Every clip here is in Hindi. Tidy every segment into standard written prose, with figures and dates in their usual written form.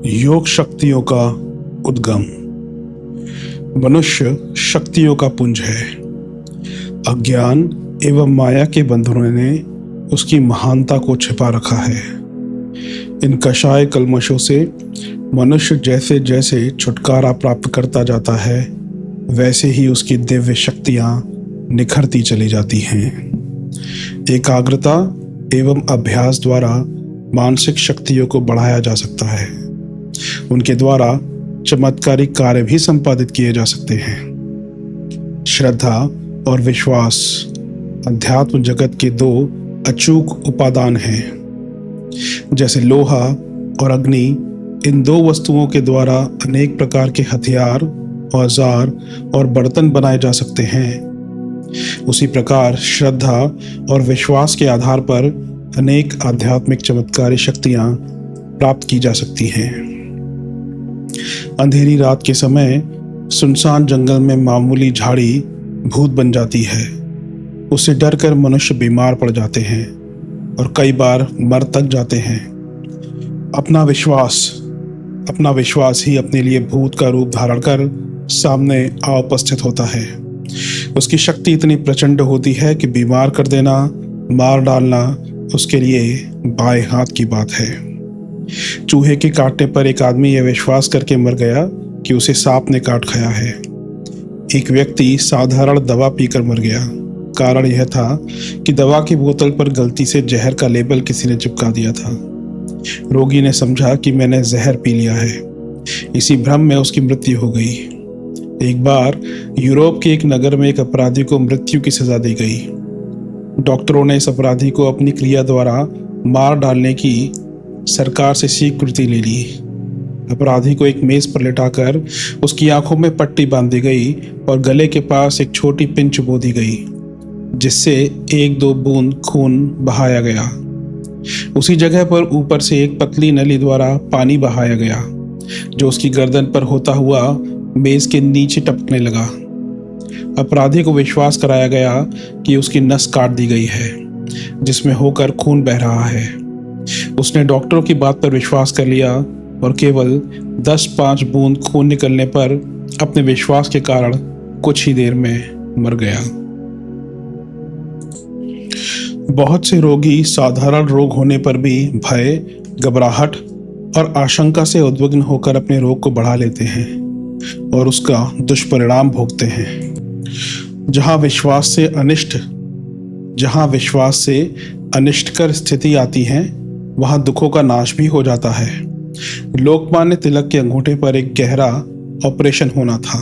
योग शक्तियों का उद्गम। मनुष्य शक्तियों का पुंज है। अज्ञान एवं माया के बंधनों ने उसकी महानता को छिपा रखा है। इन कषाय कल्मशों से मनुष्य जैसे जैसे छुटकारा प्राप्त करता जाता है, वैसे ही उसकी दिव्य शक्तियां निखरती चली जाती हैं। एकाग्रता एवं अभ्यास द्वारा मानसिक शक्तियों को बढ़ाया जा सकता है। उनके द्वारा चमत्कारिक कार्य भी संपादित किए जा सकते हैं। श्रद्धा और विश्वास अध्यात्म जगत के दो अचूक उपादान हैं। जैसे लोहा और अग्नि इन दो वस्तुओं के द्वारा अनेक प्रकार के हथियार, औजार और बर्तन बनाए जा सकते हैं, उसी प्रकार श्रद्धा और विश्वास के आधार पर अनेक आध्यात्मिक चमत्कारी शक्तियां प्राप्त की जा सकती हैं। अंधेरी रात के समय सुनसान जंगल में मामूली झाड़ी भूत बन जाती है। उससे डरकर मनुष्य बीमार पड़ जाते हैं और कई बार मर तक जाते हैं। अपना विश्वास ही अपने लिए भूत का रूप धारण कर सामने आ उपस्थित होता है। उसकी शक्ति इतनी प्रचंड होती है कि बीमार कर देना, मार डालना उसके लिए बाएं हाथ की बात है। चूहे के काटने पर एक आदमी यह विश्वास करके मर गया कि उसे सांप ने काट खाया है। एक व्यक्ति साधारण दवा पीकर मर गया। कारण यह था कि दवा की बोतल पर गलती से जहर का लेबल किसी ने चिपका दिया था। रोगी ने समझा कि मैंने जहर पी लिया है। इसी भ्रम में उसकी मृत्यु हो गई। एक बार यूरोप के एक नगर में एक अपराधी को मृत्यु की सजा दी गई। डॉक्टरों ने इस अपराधी को अपनी क्रिया द्वारा मार डालने की सरकार से स्वीकृति ले ली। अपराधी को एक मेज पर लिटाकर उसकी आंखों में पट्टी बांध दी गई और गले के पास एक छोटी पिन चुबो दी गई, जिससे 1-2 बूंद खून बहाया गया। उसी जगह पर ऊपर से एक पतली नली द्वारा पानी बहाया गया, जो उसकी गर्दन पर होता हुआ मेज के नीचे टपकने लगा। अपराधी को विश्वास कराया गया कि उसकी नस काट दी गई है, जिसमें होकर खून बह रहा है। उसने डॉक्टरों की बात पर विश्वास कर लिया और केवल 10-5 बूंद खून निकलने पर अपने विश्वास के कारण कुछ ही देर में मर गया। बहुत से रोगी साधारण रोग होने पर भी भय, घबराहट और आशंका से उद्विग्न होकर अपने रोग को बढ़ा लेते हैं और उसका दुष्परिणाम भोगते हैं। जहाँ विश्वास से अनिष्टकर स्थिति आती है, वहाँ दुखों का नाश भी हो जाता है। लोकमान्य तिलक के अंगूठे पर एक गहरा ऑपरेशन होना था।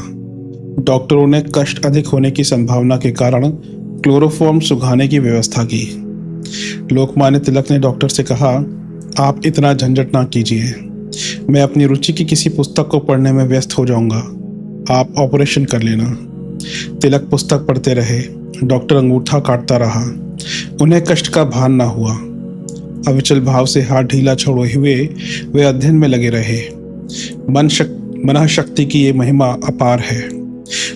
डॉक्टरों ने कष्ट अधिक होने की संभावना के कारण क्लोरोफॉर्म सुखाने की व्यवस्था की। लोकमान्य तिलक ने डॉक्टर से कहा, आप इतना झंझट ना कीजिए, मैं अपनी रुचि की किसी पुस्तक को पढ़ने में व्यस्त हो जाऊंगा, आप ऑपरेशन कर लेना। तिलक पुस्तक पढ़ते रहे। डॉक्टर अंगूठा काटता रहा। उन्हें कष्ट का भान ना हुआ। अविचल भाव से हाथ ढीला छोड़े हुए वे अध्ययन में लगे रहे। मन शक्ति की ये महिमा अपार है।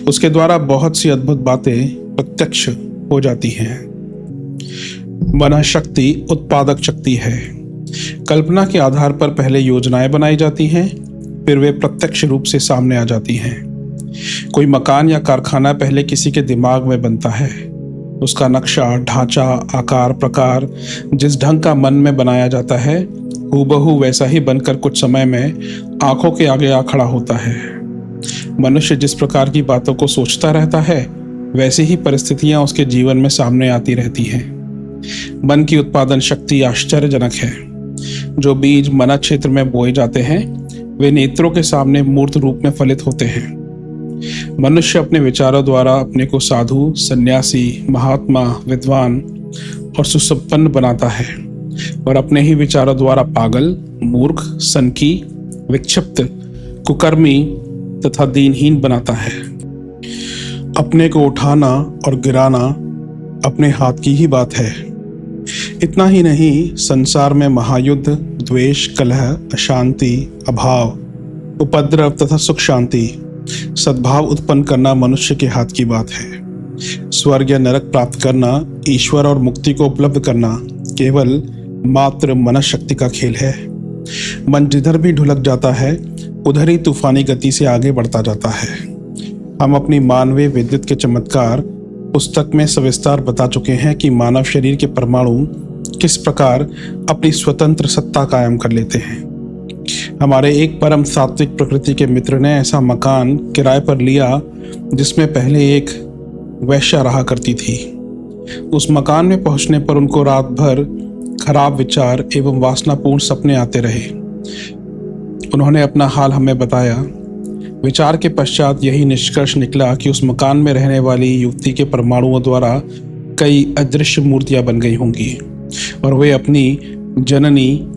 उसके द्वारा बहुत सी अद्भुत बातें प्रत्यक्ष हो जाती हैं। मन शक्ति उत्पादक शक्ति है। कल्पना के आधार पर पहले योजनाएं बनाई जाती हैं, फिर वे प्रत्यक्ष रूप से सामने आ जाती हैं। कोई मकान या कारखाना पहले किसी के दिमाग में बनता है। उसका नक्शा, ढांचा, आकार, प्रकार जिस ढंग का मन में बनाया जाता है, हूबहू वैसा ही बनकर कुछ समय में आंखों के आगे आ खड़ा होता है। मनुष्य जिस प्रकार की बातों को सोचता रहता है, वैसी ही परिस्थितियां उसके जीवन में सामने आती रहती हैं। मन की उत्पादन शक्ति आश्चर्यजनक है। जो बीज मन क्षेत्र में बोए जाते हैं, वे नेत्रों के सामने मूर्त रूप में फलित होते हैं। मनुष्य अपने विचारों द्वारा अपने को साधु, सन्यासी, महात्मा, विद्वान और सुसंपन्न बनाता है और अपने ही विचारों द्वारा पागल, मूर्ख, सनकी, विक्षिप्त, कुकर्मी तथा दीनहीन बनाता है। अपने को उठाना और गिराना अपने हाथ की ही बात है। इतना ही नहीं, संसार में महायुद्ध, द्वेष, कलह, अशांति, अभाव, उपद्रव तथा सुख शांति, सद्भाव उत्पन्न करना मनुष्य के हाथ की बात है। स्वर्ग या नरक प्राप्त करना, ईश्वर और मुक्ति को उपलब्ध करना केवल मात्र मनशक्ति का खेल है। मन जिधर भी ढुलक जाता है उधर ही तूफानी गति से आगे बढ़ता जाता है। हम अपनी मानवीय विद्युत के चमत्कार पुस्तक में सविस्तार बता चुके हैं कि मानव शरीर के परमाणु किस प्रकार अपनी स्वतंत्र सत्ता कायम कर लेते हैं। हमारे एक परम सात्विक प्रकृति के मित्र ने ऐसा मकान किराए पर लिया जिसमें पहले एक वेश्या रहा करती थी। उस मकान में पहुंचने पर उनको रात भर खराब विचार एवं वासनापूर्ण सपने आते रहे। उन्होंने अपना हाल हमें बताया। विचार के पश्चात यही निष्कर्ष निकला कि उस मकान में रहने वाली युवती के परमाणुओं द्वारा कई अदृश्य मूर्तियां बन गई होंगी और वे अपनी जननी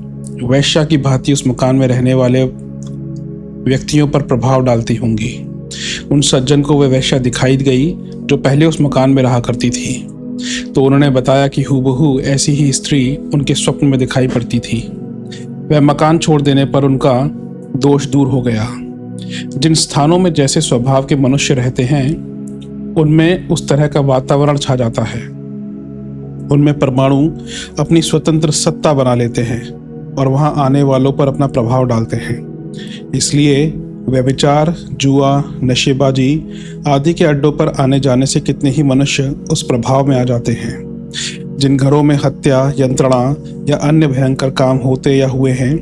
वैश्या की भांति उस मकान में रहने वाले व्यक्तियों पर प्रभाव डालती होंगी। उन सज्जन को वह वैश्या दिखाई गई जो पहले उस मकान में रहा करती थी, तो उन्होंने बताया कि हूबहू ऐसी ही स्त्री उनके स्वप्न में दिखाई पड़ती थी। वह मकान छोड़ देने पर उनका दोष दूर हो गया। जिन स्थानों में जैसे स्वभाव के मनुष्य रहते हैं उनमें उस तरह का वातावरण छा जाता है। उनमें परमाणु अपनी स्वतंत्र सत्ता बना लेते हैं और वहां आने वालों पर अपना प्रभाव डालते हैं। इसलिए व्यभिचार, जुआ, नशेबाजी आदि के अड्डों पर आने जाने से कितने ही मनुष्य उस प्रभाव में आ जाते हैं। जिन घरों में हत्या, यंत्रणा या अन्य भयंकर काम होते या हुए हैं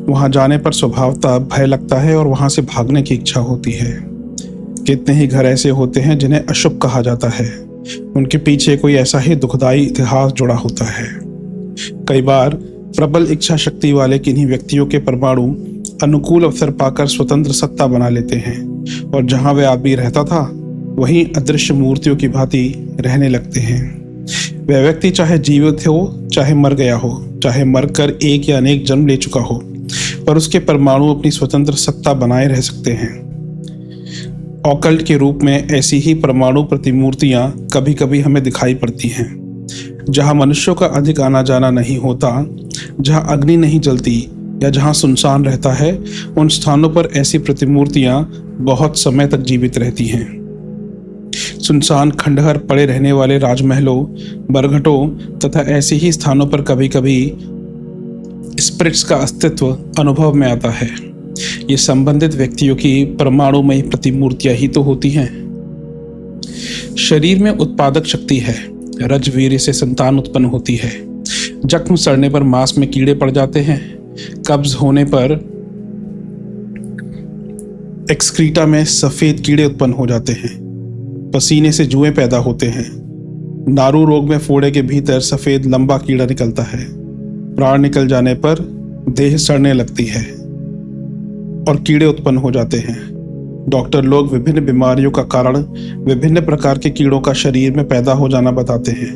वहां जाने पर स्वभावतः भय लगता है और वहां से भागने की इच्छा होती है। कितने ही घर ऐसे होते हैं जिन्हें अशुभ कहा जाता है, उनके पीछे कोई ऐसा ही दुखदायी इतिहास जुड़ा होता है। कई बार प्रबल इच्छा शक्ति वाले किन्हीं व्यक्तियों के परमाणु अनुकूल अवसर पाकर स्वतंत्र सत्ता बना लेते हैं और जहां वे आदमी रहता था वहीं अदृश्य मूर्तियों की भांति रहने लगते हैं। वह व्यक्ति चाहे जीवित हो, चाहे मर गया हो, चाहे मरकर एक या अनेक जन्म ले चुका हो, पर उसके परमाणु अपनी स्वतंत्र सत्ता बनाए रह सकते हैं। ऑकल्ट के रूप में ऐसी ही परमाणु प्रतिमूर्तियां कभी कभी हमें दिखाई पड़ती हैं। जहां मनुष्यों का अधिक आना जाना नहीं होता, जहां अग्नि नहीं जलती या जहां सुनसान रहता है, उन स्थानों पर ऐसी प्रतिमूर्तियां बहुत समय तक जीवित रहती हैं। सुनसान खंडहर पड़े रहने वाले राजमहलों, बरगटों तथा ऐसे ही स्थानों पर कभी कभी स्पिरिट्स का अस्तित्व अनुभव में आता है। ये संबंधित व्यक्तियों की परमाणुमयी प्रतिमूर्तियां ही तो होती हैं। शरीर में उत्पादक शक्ति है। रजवीर्य से संतान उत्पन्न होती है। जख्म सड़ने पर मांस में कीड़े पड़ जाते हैं। कब्ज होने पर एक्सक्रीटा में सफेद कीड़े उत्पन्न हो जाते हैं। पसीने से जुएं पैदा होते हैं। नारू रोग में फोड़े के भीतर सफेद लंबा कीड़ा निकलता है। प्राण निकल जाने पर देह सड़ने लगती है और कीड़े उत्पन्न हो जाते हैं। डॉक्टर लोग विभिन्न बीमारियों का कारण विभिन्न प्रकार के कीड़ों का शरीर में पैदा हो जाना बताते हैं।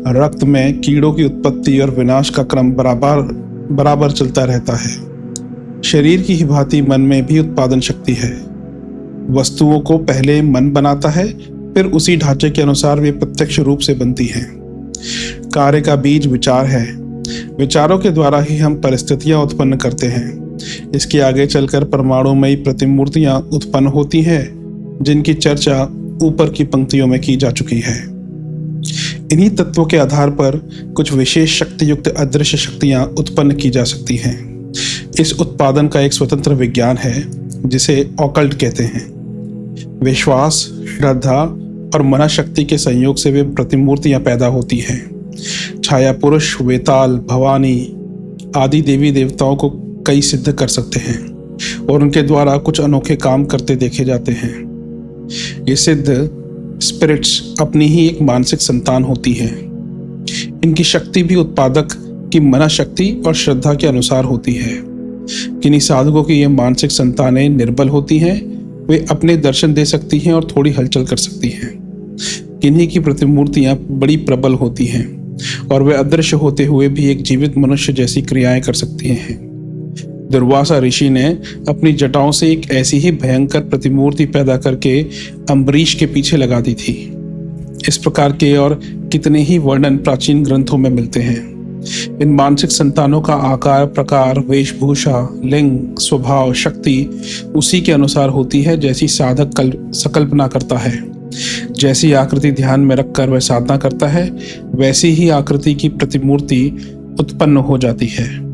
रक्त में कीड़ों की उत्पत्ति और विनाश का क्रम बराबर चलता रहता है। शरीर की ही भांति मन में भी उत्पादन शक्ति है। वस्तुओं को पहले मन बनाता है, फिर उसी ढांचे के अनुसार वे प्रत्यक्ष रूप से बनती हैं। कार्य का बीज विचार है। विचारों के द्वारा ही हम परिस्थितियां उत्पन्न करते हैं। इसके आगे चलकर परमाणुमयी प्रतिमूर्तियां उत्पन्न होती हैं, जिनकी चर्चा ऊपर की पंक्तियों में की जा चुकी है। इन्हीं तत्वों के आधार पर कुछ विशेष शक्ति युक्त अदृश्य शक्तियां उत्पन्न की जा सकती हैं। इस उत्पादन का एक स्वतंत्र विज्ञान है जिसे ऑकल्ट कहते हैं। विश्वास, श्रद्धा और मनशक्ति के संयोग से वे प्रतिमूर्तियां पैदा होती हैं। छाया पुरुष, वेताल, भवानी आदि देवी देवताओं को कई सिद्ध कर सकते हैं और उनके द्वारा कुछ अनोखे काम करते देखे जाते हैं। ये सिद्ध स्पिरिट्स अपनी ही एक मानसिक संतान होती हैं। इनकी शक्ति भी उत्पादक की मनशक्ति और श्रद्धा के अनुसार होती है। किन्हीं साधकों की ये मानसिक संतानें निर्बल होती हैं। वे अपने दर्शन दे सकती हैं और थोड़ी हलचल कर सकती हैं। किन्हीं की प्रतिमूर्तियां बड़ी प्रबल होती हैं और वे अदृश्य होते हुए भी एक जीवित मनुष्य जैसी क्रियाएं कर सकती हैं। दुर्वासा ऋषि ने अपनी जटाओं से एक ऐसी ही भयंकर प्रतिमूर्ति पैदा करके अम्बरीश के पीछे लगा दी थी। इस प्रकार के और कितने ही वर्णन प्राचीन ग्रंथों में मिलते हैं। इन मानसिक संतानों का आकार, प्रकार, वेशभूषा, लिंग, स्वभाव, शक्ति उसी के अनुसार होती है जैसी साधक संकल्पना करता है। जैसी आकृति ध्यान में रखकर वह साधना करता है, वैसी ही आकृति की प्रतिमूर्ति उत्पन्न हो जाती है।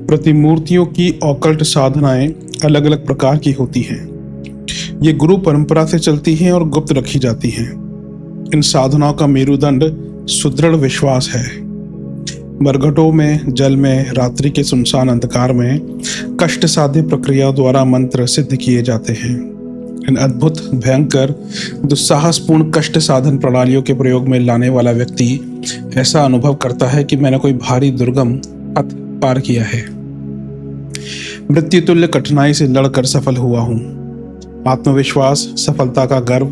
प्रतिमूर्तियों की ऑकल्ट साधनाएं अलग अलग प्रकार की होती हैं। ये गुरु परंपरा से चलती हैं और गुप्त रखी जाती हैं। इन साधनाओं का मेरुदंड सुदृढ़ विश्वास है। मरघटों में, जल में, रात्रि के सुनसान अंधकार में कष्ट साध्य प्रक्रिया द्वारा मंत्र सिद्ध किए जाते हैं। इन अद्भुत, भयंकर, दुस्साहसपूर्ण कष्ट साधन प्रणालियों के प्रयोग में लाने वाला व्यक्ति ऐसा अनुभव करता है कि मैंने कोई भारी दुर्गम पथ पार किया है। मृत्युतुल्य कठिनाई से लड़कर सफल हुआ हूँ। आत्मविश्वास, सफलता का गर्व,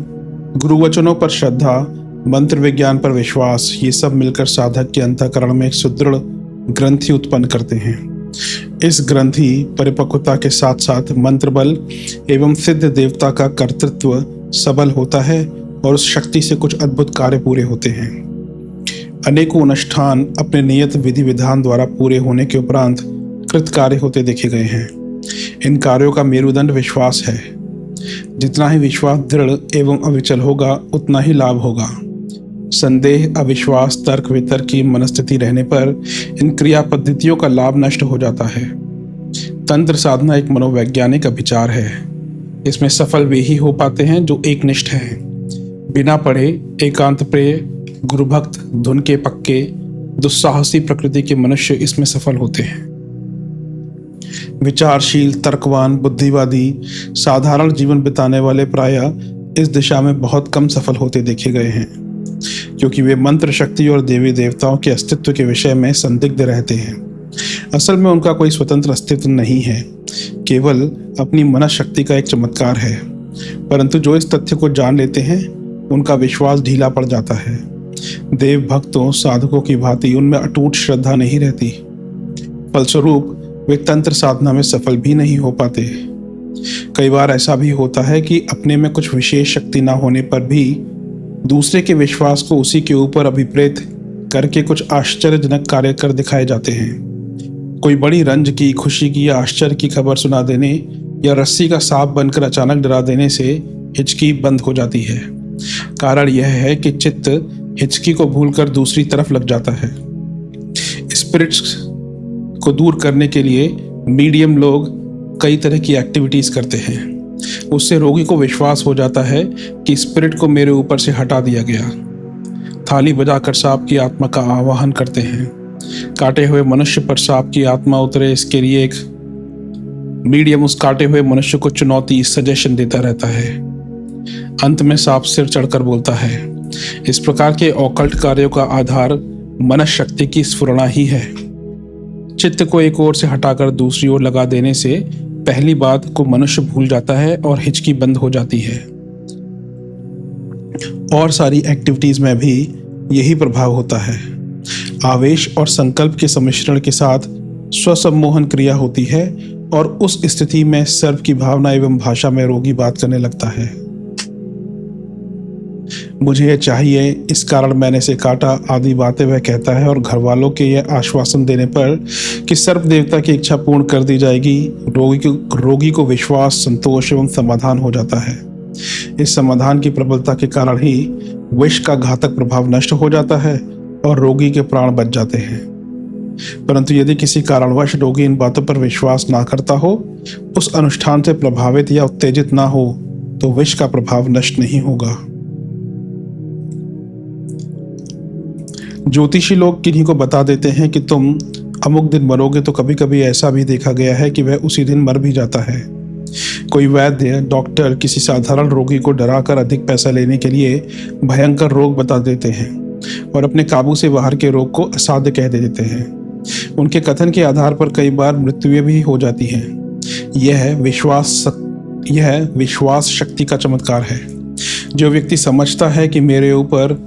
गुरुवचनों पर श्रद्धा, मंत्र विज्ञान पर विश्वास, ये सब मिलकर साधक के अंतःकरण में एक सुदृढ़ ग्रंथि उत्पन्न करते हैं। इस ग्रंथि परिपक्वता के साथ साथ मंत्र बल एवं सिद्ध देवता का कर्तृत्व सबल होता है और उस शक्ति से कुछ अद्भुत कार्य पूरे होते हैं। अनेकों अनुष्ठान अपने नियत विधि विधान द्वारा पूरे होने के उपरांत कृत कार्य होते देखे गए हैं। इन कार्यों का मेरुदंड विश्वास है। जितना ही विश्वास दृढ़ एवं अविचल होगा, उतना ही लाभ होगा। संदेह, अविश्वास, तर्क वितर्क की मनस्थिति रहने पर इन क्रिया पद्धतियों का लाभ नष्ट हो जाता है। तंत्र साधना एक मनोवैज्ञानिक विचार है। इसमें सफल वे ही हो पाते हैं जो एकनिष्ठ हैं। बिना पढ़े, एकांत प्रिय, गुरुभक्त, धुन के पक्के, दुस्साहसी प्रकृति के मनुष्य इसमें सफल होते हैं। विचारशील, तर्कवान, बुद्धिवादी, साधारण जीवन बिताने वाले प्रायः इस दिशा में बहुत कम सफल होते देखे गए हैं, क्योंकि वे मंत्र शक्ति और देवी देवताओं के अस्तित्व के विषय में संदिग्ध रहते हैं। असल में उनका कोई स्वतंत्र अस्तित्व नहीं है, केवल अपनी मनःशक्ति का एक चमत्कार है। परंतु जो इस तथ्य को जान लेते हैं, उनका विश्वास ढीला पड़ जाता है। देव भक्तों, साधकों की भांति उनमें अटूट श्रद्धा नहीं रहती। फलस्वरूप वे तंत्र साधना में सफल भी नहीं हो पाते। कई बार ऐसा भी होता है कि अपने में कुछ विशेष शक्ति न होने पर भी दूसरे के विश्वास को उसी के ऊपर अभिप्रेत करके कुछ आश्चर्यजनक कार्य कर दिखाए जाते हैं। कोई बड़ी रंज की, खुशी की या आश्चर्य की खबर सुना देने या रस्सी का सांप बनकर अचानक डरा देने से हिचकी बंद हो जाती है। कारण यह है कि चित्त हिचकी को भूलकर दूसरी तरफ लग जाता है। स्पिरिट्स को दूर करने के लिए मीडियम लोग कई तरह की एक्टिविटीज करते हैं। उससे रोगी को विश्वास हो जाता है कि स्पिरिट को मेरे ऊपर से हटा दिया गया। थाली बजाकर सांप की आत्मा का आवाहन करते हैं। काटे हुए मनुष्य पर सांप की आत्मा उतरे, इसके लिए एक मीडियम उस काटे हुए मनुष्य को चुनौती, सजेशन देता रहता है। अंत में सांप सिर चढ़कर बोलता है। इस प्रकार के ऑकल्ट कार्यों का आधार मनःशक्ति की स्फुरणा ही है। चित्त को एक ओर से हटाकर दूसरी ओर लगा देने से पहली बात को मनुष्य भूल जाता है और हिचकी बंद हो जाती है। और सारी एक्टिविटीज में भी यही प्रभाव होता है। आवेश और संकल्प के सम्मिश्रण के साथ स्वसम्मोहन क्रिया होती है और उस स्थिति में सर्व की भावना एवं भाषा में रोगी बात करने लगता है। मुझे ये चाहिए, इस कारण मैंने इसे काटा, आदि बातें वह कहता है। और घर वालों के यह आश्वासन देने पर कि सर्व देवता की इच्छा पूर्ण कर दी जाएगी, रोगी को विश्वास, संतोष एवं समाधान हो जाता है। इस समाधान की प्रबलता के कारण ही विष का घातक प्रभाव नष्ट हो जाता है और रोगी के प्राण बच जाते हैं। परंतु यदि किसी कारणवश रोगी इन बातों पर विश्वास ना करता हो, उस अनुष्ठान से प्रभावित या उत्तेजित ना हो, तो विष का प्रभाव नष्ट नहीं होगा। ज्योतिषी लोग किन्हीं को बता देते हैं कि तुम अमुक दिन मरोगे, तो कभी कभी ऐसा भी देखा गया है कि वह उसी दिन मर भी जाता है। कोई वैद्य, डॉक्टर किसी साधारण रोगी को डराकर अधिक पैसा लेने के लिए भयंकर रोग बता देते हैं और अपने काबू से बाहर के रोग को असाध्य कह देते हैं। उनके कथन के आधार पर कई बार मृत्यु भी हो जाती है। यह विश्वास शक्ति का चमत्कार है। जो व्यक्ति समझता है कि मेरे ऊपर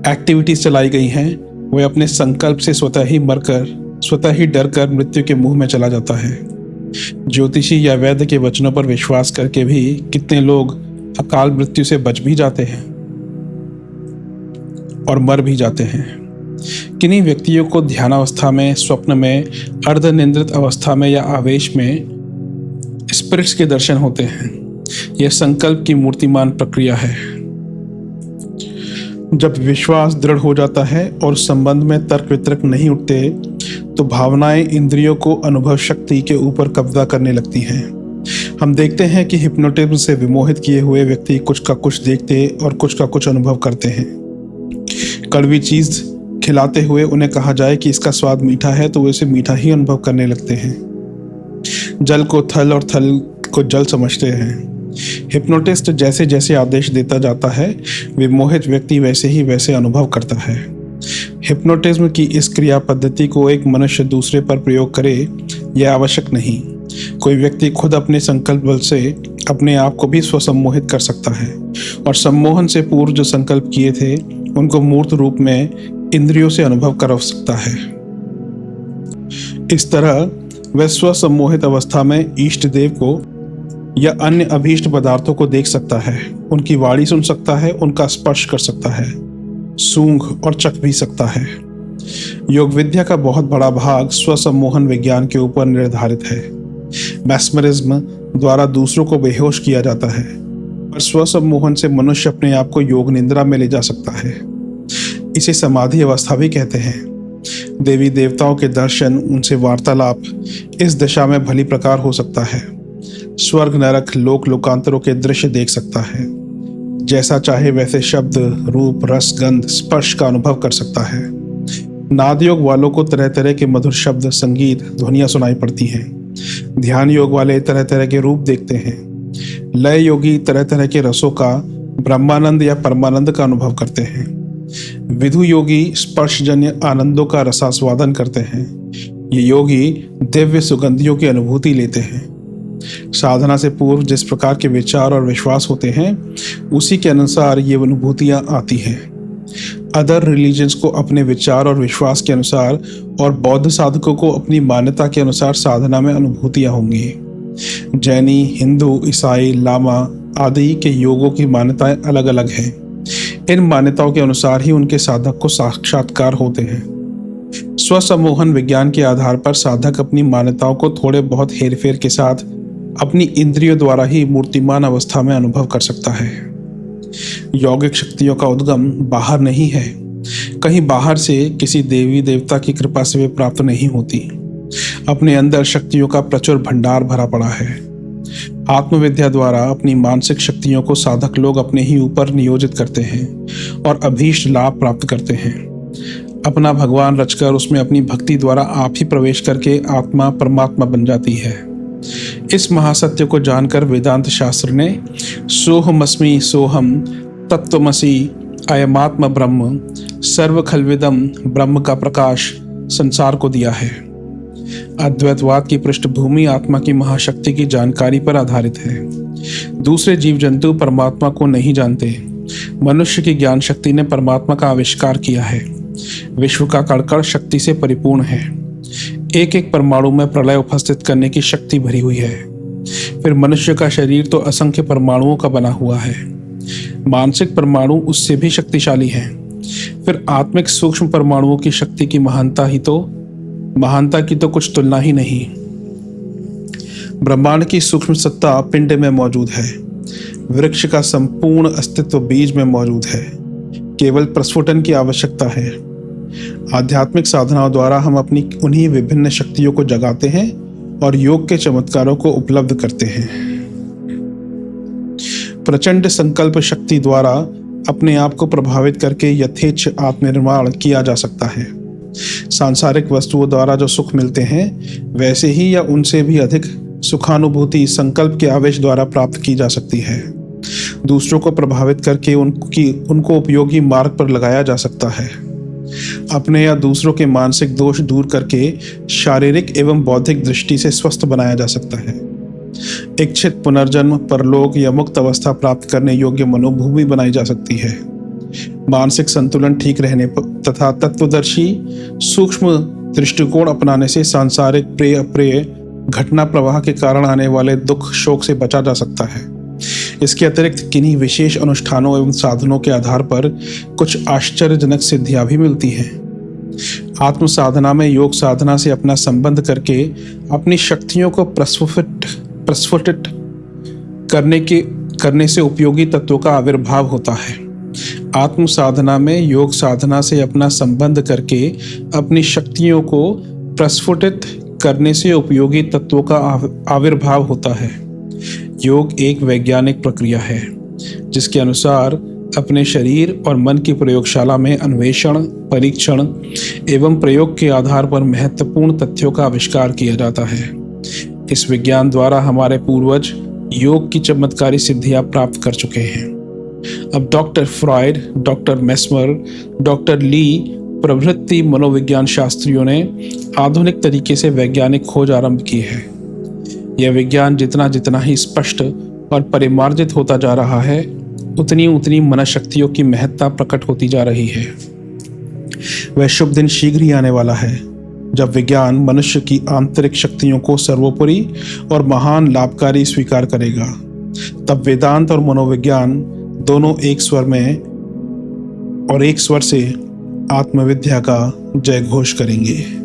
एक्टिविटीज चलाई गई हैं, वह अपने संकल्प से स्वतः ही डरकर मृत्यु के मुंह में चला जाता है। ज्योतिषी या वैद्य के वचनों पर विश्वास करके भी कितने लोग अकाल मृत्यु से बच भी जाते हैं और मर भी जाते हैं। किन्हीं व्यक्तियों को ध्यानावस्था में, स्वप्न में, अर्धनिद्रित अवस्था में या आवेश में स्पिरिट्स के दर्शन होते हैं। यह संकल्प की मूर्तिमान प्रक्रिया है। जब विश्वास दृढ़ हो जाता है और संबंध में तर्क वितर्क नहीं उठते, तो भावनाएं इंद्रियों को अनुभव शक्ति के ऊपर कब्जा करने लगती हैं। हम देखते हैं कि हिप्नोटिज्म से विमोहित किए हुए व्यक्ति कुछ का कुछ देखते और कुछ का कुछ अनुभव करते हैं। कड़वी चीज खिलाते हुए उन्हें कहा जाए कि इसका स्वाद मीठा है तो वे इसे मीठा ही अनुभव करने लगते हैं। जल को थल और थल को जल समझते हैं। हिप्नोटिस्ट जैसे जैसे आदेश देता जाता है, विमोहित व्यक्ति वैसे ही वैसे अनुभव करता है। हिप्नोटिज्म की इस क्रिया पद्धति को एक मनुष्य दूसरे पर प्रयोग करे यह आवश्यक नहीं। कोई व्यक्ति खुद अपने संकल्प बल से अपने आप को भी स्वसम्मोहित कर सकता है और सम्मोहन से पूर्व जो संकल्प किए थे उनको मूर्त रूप में इंद्रियों से अनुभव कर सकता है। इस तरह वह स्वसम्मोहित अवस्था में इष्ट देव को या अन्य अभीष्ट पदार्थों को देख सकता है, उनकी वाणी सुन सकता है, उनका स्पर्श कर सकता है, सूंघ और चख भी सकता है। योग विद्या का बहुत बड़ा भाग स्वसम्मोहन विज्ञान के ऊपर निर्धारित है। मैस्मरिज्म द्वारा दूसरों को बेहोश किया जाता है, पर स्वसम्मोहन से मनुष्य अपने आप को योग निद्रा में ले जा सकता है। इसे समाधि अवस्था भी कहते हैं। देवी देवताओं के दर्शन, उनसे वार्तालाप इस दशा में भली प्रकार हो सकता है। स्वर्ग नरक लोक लोकांतरों के दृश्य देख सकता है। जैसा चाहे वैसे शब्द, रूप, रस, गंध, स्पर्श का अनुभव कर सकता है। नाद योग वालों को तरह तरह के मधुर शब्द, संगीत, ध्वनियां सुनाई पड़ती हैं। ध्यान योग वाले तरह तरह के रूप देखते हैं। लय योगी तरह तरह के रसों का, ब्रह्मानंद या परमानंद का अनुभव करते हैं। विधु योगी स्पर्शजन्य आनंदों का रसास्वादन करते हैं। ये योगी दिव्य सुगंधियों की अनुभूति लेते हैं। साधना से पूर्व जिस प्रकार के विचार और विश्वास होते हैं उसी के अनुसार ये अनुभूतियां आती हैं। अदर रिलीजन्स को अपने विचार और विश्वास के अनुसार और बौद्ध साधकों को अपनी मान्यता के अनुसार साधना में अनुभूतियां होंगी। जैनी, हिंदू, ईसाई, लामा आदि के योगों की मान्यताएं अलग अलग हैं। इन मान्यताओं के अनुसार ही उनके साधक को साक्षात्कार होते हैं। स्वसम्मोहन विज्ञान के आधार पर साधक अपनी मान्यताओं को थोड़े बहुत हेरफेर के साथ अपनी इंद्रियों द्वारा ही मूर्तिमान अवस्था में अनुभव कर सकता है। यौगिक शक्तियों का उद्गम बाहर नहीं है, कहीं बाहर से किसी देवी देवता की कृपा से वे प्राप्त नहीं होती। अपने अंदर शक्तियों का प्रचुर भंडार भरा पड़ा है। आत्मविद्या द्वारा अपनी मानसिक शक्तियों को साधक लोग अपने ही ऊपर नियोजित करते हैं और अभीष्ट लाभ प्राप्त करते हैं। अपना भगवान रचकर उसमें अपनी भक्ति द्वारा आप ही प्रवेश करके आत्मा परमात्मा बन जाती है। इस महासत्य को जानकर वेदांत शास्त्र ने सोहमस्मि सोहम तत्वमसि अयमात्म ब्रह्म सर्व खलविदम ब्रह्म का प्रकाश संसार को दिया है। अद्वैतवाद की पृष्ठभूमि आत्मा की महाशक्ति की जानकारी पर आधारित है। दूसरे जीव जंतु परमात्मा को नहीं जानते। मनुष्य की ज्ञान शक्ति ने परमात्मा का आविष्कार किया है। विश्व का कण-कण शक्ति से परिपूर्ण है। एक एक परमाणु में प्रलय उपस्थित करने की शक्ति भरी हुई है। फिर मनुष्य का शरीर तो असंख्य परमाणुओं का बना हुआ है। मानसिक परमाणु उससे भी शक्तिशाली हैं। फिर आत्मिक सूक्ष्म परमाणुओं की शक्ति की महानता की तो कुछ तुलना ही नहीं। ब्रह्मांड की सूक्ष्म सत्ता पिंड में मौजूद है। वृक्ष का संपूर्ण अस्तित्व बीज में मौजूद है। केवल प्रस्फुटन की आवश्यकता है। आध्यात्मिक साधनाओं द्वारा हम अपनी उन्हीं विभिन्न शक्तियों को जगाते हैं और योग के चमत्कारों को उपलब्ध करते हैं। प्रचंड संकल्प शक्ति द्वारा अपने आप को प्रभावित करके यथेच्छ आत्मनिर्माण किया जा सकता है। सांसारिक वस्तुओं द्वारा जो सुख मिलते हैं वैसे ही या उनसे भी अधिक सुखानुभूति संकल्प के आवेश द्वारा प्राप्त की जा सकती है। दूसरों को प्रभावित करके उनको उपयोगी मार्ग पर लगाया जा सकता है। अपने या दूसरों के मानसिक दोष दूर करके शारीरिक एवं बौद्धिक दृष्टि से स्वस्थ बनाया जा सकता है। इच्छित पुनर्जन्म, परलोक या मुक्त अवस्था प्राप्त करने योग्य मनोभूमि बनाई जा सकती है। मानसिक संतुलन ठीक रहने तथा तत्वदर्शी सूक्ष्म दृष्टिकोण अपनाने से सांसारिक प्रिय अप्रिय घटना प्रवाह के कारण आने वाले दुख शोक से बचा जा सकता है। इसके अतिरिक्त किन्हीं विशेष अनुष्ठानों एवं साधनों के आधार पर कुछ आश्चर्यजनक सिद्धियां भी मिलती हैं। आत्म साधना में योग साधना से अपना संबंध करके अपनी शक्तियों को प्रस्फुटित करने से उपयोगी तत्वों का आविर्भाव होता है। आत्म साधना में योग साधना से अपना संबंध करके अपनी शक्तियों को प्रस्फुटित करने से उपयोगी तत्वों का आविर्भाव होता है। योग एक वैज्ञानिक प्रक्रिया है जिसके अनुसार अपने शरीर और मन की प्रयोगशाला में अन्वेषण, परीक्षण एवं प्रयोग के आधार पर महत्वपूर्ण तथ्यों का आविष्कार किया जाता है। इस विज्ञान द्वारा हमारे पूर्वज योग की चमत्कारी सिद्धियां प्राप्त कर चुके हैं। अब doctor Freud, doctor Mesmer, doctor Lee प्रभृति मनोविज्ञान शास्त्रियों ने आधुनिक तरीके से वैज्ञानिक खोज आरंभ की है। यह विज्ञान जितना जितना ही स्पष्ट और परिमार्जित होता जा रहा है, उतनी उतनी मनशक्तियों की महत्ता प्रकट होती जा रही है। वह शुभ दिन शीघ्र ही आने वाला है जब विज्ञान मनुष्य की आंतरिक शक्तियों को सर्वोपरि और महान लाभकारी स्वीकार करेगा। तब वेदांत और मनोविज्ञान दोनों एक स्वर में और एक स्वर से आत्मविद्या का जय घोष करेंगे।